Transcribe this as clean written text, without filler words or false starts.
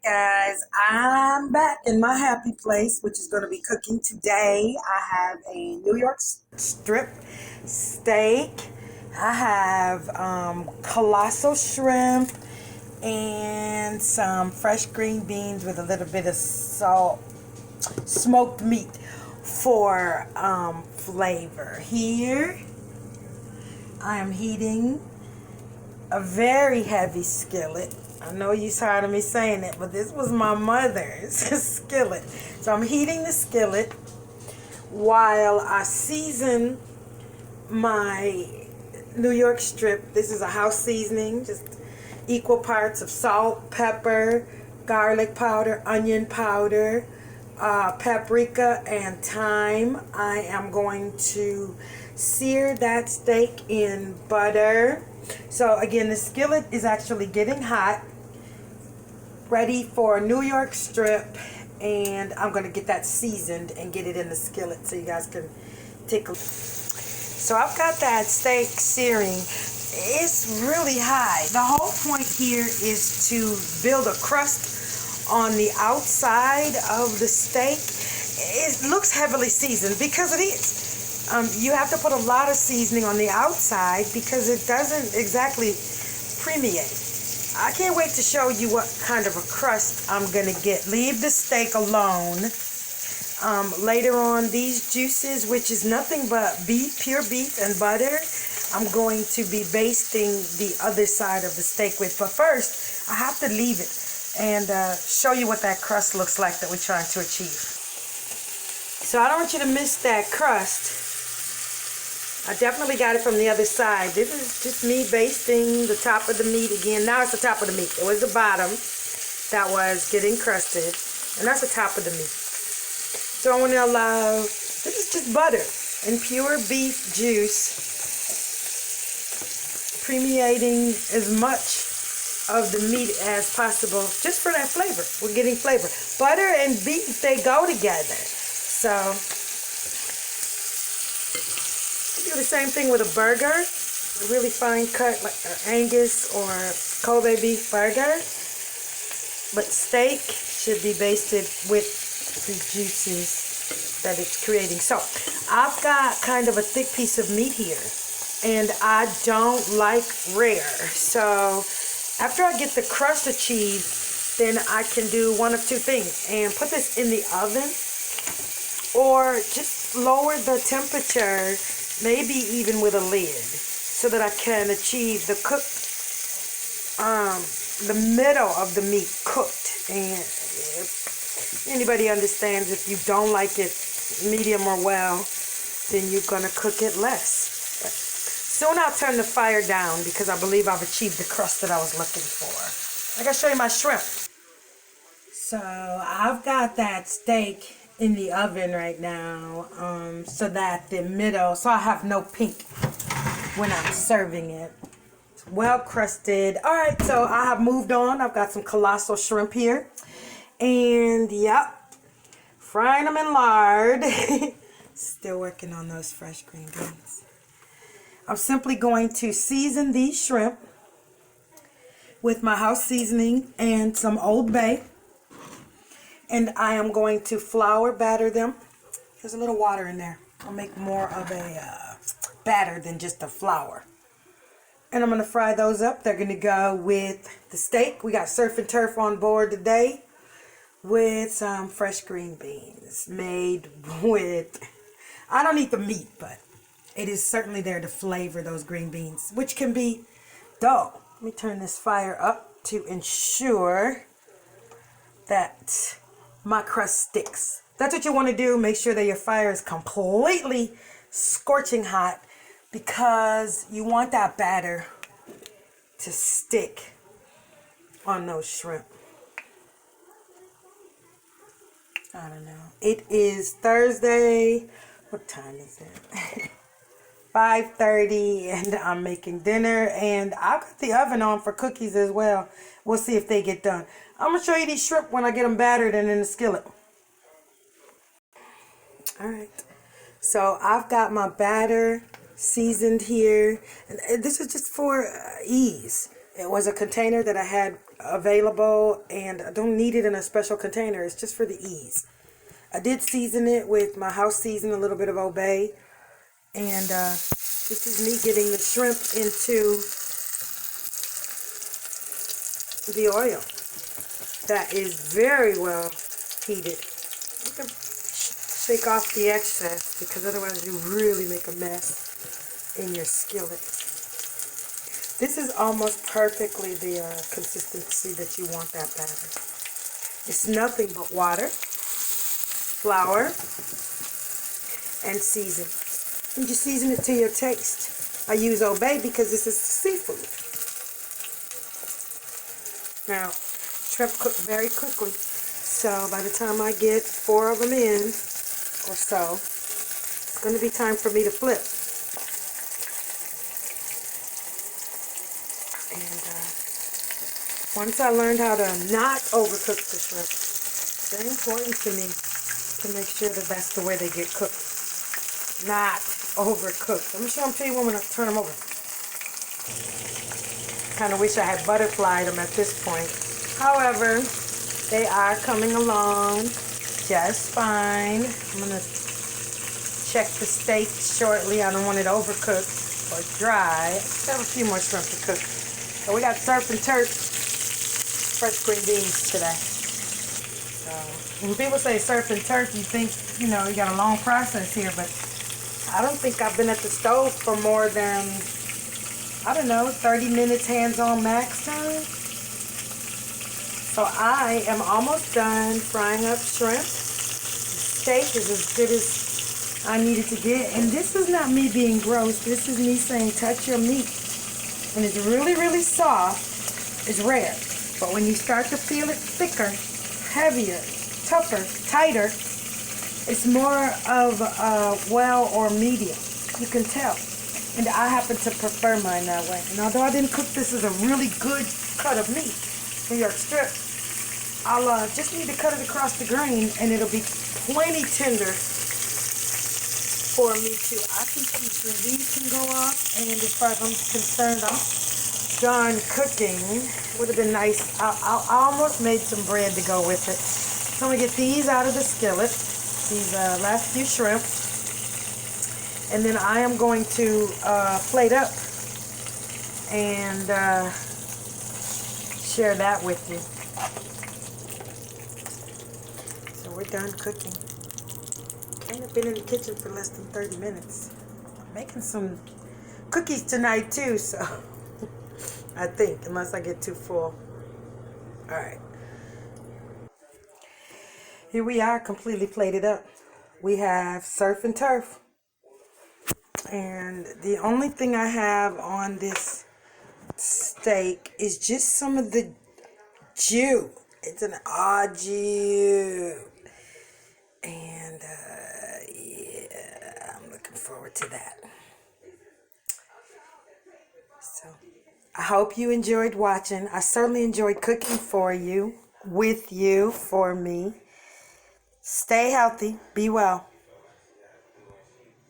guys, I'm back in my happy place, which is going to be cooking today. I have a New York strip steak. I have colossal shrimp and some fresh green beans with a little bit of salt, smoked meat for flavor. Here I am heating a very heavy skillet. I know you're tired of me saying it, but this was my mother's skillet. So I'm heating the skillet while I season my New York strip. This is a house seasoning, just equal parts of salt, pepper, garlic powder, onion powder, paprika, and thyme. I am going to sear that steak in butter. So again, the skillet is actually getting hot, ready for New York strip, and I'm going to get that seasoned and get it in the skillet so you guys can take a look. So I've got that steak searing. It's really high. The whole point here is to build a crust on the outside of the steak. It looks heavily seasoned because it is. You have to put a lot of seasoning on the outside because it doesn't exactly permeate. I can't wait to show you what kind of a crust I'm going to get. Leave the steak alone. Later on, these juices, which is nothing but beef, pure beef and butter, I'm going to be basting the other side of the steak with. But first, I have to leave it and show you what that crust looks like that we're trying to achieve. So I don't want you to miss that crust. I definitely got it from the other side. This is just me basting the top of the meat again. Now it's the top of the meat. It was the bottom that was getting crusted. And that's the top of the meat. So I want to allow, this is just butter and pure beef juice, permeating as much of the meat as possible, just for that flavor. We're getting flavor. Butter and beef, they go together. So do the same thing with a burger, a really fine cut like Angus or Kobe beef burger, but steak should be basted with the juices that it's creating. So I've got kind of a thick piece of meat here, and I don't like rare. So after I get the crust achieved, then I can do one of two things and put this in the oven or just lower the temperature, maybe even with a lid, so that I can achieve the the middle of the meat cooked. And if anybody understands, if you don't like it medium or well, then you're gonna cook it less. But soon I'll turn the fire down because I believe I've achieved the crust that I was looking for. I gotta show you my shrimp. So I've got that steak in the oven right now, so that the middle, so I have no pink when I'm serving it. It's well crusted. All right, so I have moved on. I've got some colossal shrimp here, and yep, frying them in lard. Still working on those fresh green beans. I'm simply going to season these shrimp with my house seasoning and some Old Bay. And I am going to flour batter them. There's a little water in there. I'll make more of a batter than just a flour. And I'm going to fry those up. They're going to go with the steak. We got surf and turf on board today with some fresh green beans made with, I don't eat the meat, but it is certainly there to flavor those green beans, which can be dull. Let me turn this fire up to ensure that my crust sticks. That's what you want to do. Make sure that your fire is completely scorching hot because you want that batter to stick on those shrimp. I don't know. It is Thursday. What time is it? 5:30, and I'm making dinner, and I've got the oven on for cookies as well. We'll see if they get done. I'm going to show you these shrimp when I get them battered and in the skillet. All right. So I've got my batter seasoned here. And this is just for ease. It was a container that I had available, and I don't need it in a special container. It's just for the ease. I did season it with my house season, a little bit of Obey, and this is me getting the shrimp into the oil that is very well heated. You can shake off the excess because otherwise you really make a mess in your skillet. This is almost perfectly the consistency that you want that batter. It's nothing but water, flour, and season. And you season it to your taste. I use Obey because this is seafood. Now, shrimp cook very quickly, so by the time I get 4 of them in or so, it's going to be time for me to flip. And once I learned how to not overcook the shrimp, it's very important to me to make sure that that's the way they get cooked. Not overcooked. I'm sure I'm telling you when I turn them over. Kind of wish I had butterflied them at this point. However, they are coming along just fine. I'm going to check the steak shortly. I don't want it overcooked or dry. I still have a few more shrimp to cook. So we got surf and turf fresh green beans today. So when people say surf and turf, you think, you know, you got a long process here, but I don't think I've been at the stove for more than, I don't know, 30 minutes hands-on max time. So I am almost done frying up shrimp. The steak is as good as I needed to get. And this is not me being gross. This is me saying touch your meat. When it's really, really soft, it's rare. But when you start to feel it thicker, heavier, tougher, tighter, it's more of a well or medium. You can tell. And I happen to prefer mine that way. And although I didn't cook this as a really good cut of meat, New York strip, I'll just need to cut it across the grain and it'll be plenty tender for me to. I can see these can go off, and as far as I'm concerned, I'm done cooking. Would have been nice. I almost made some bread to go with it. So I'm going to get these out of the skillet, these last few shrimp. And then I am going to plate up and share that with you. So we're done cooking. Can't have been in the kitchen for less than 30 minutes. I'm making some cookies tonight too, so I think, unless I get too full. All right. Here we are, completely plated up. We have surf and turf. And the only thing I have on this steak is just some of the jus. It's an au jus. And yeah, I'm looking forward to that. So I hope you enjoyed watching. I certainly enjoyed cooking for you, with you, for me. Stay healthy. Be well.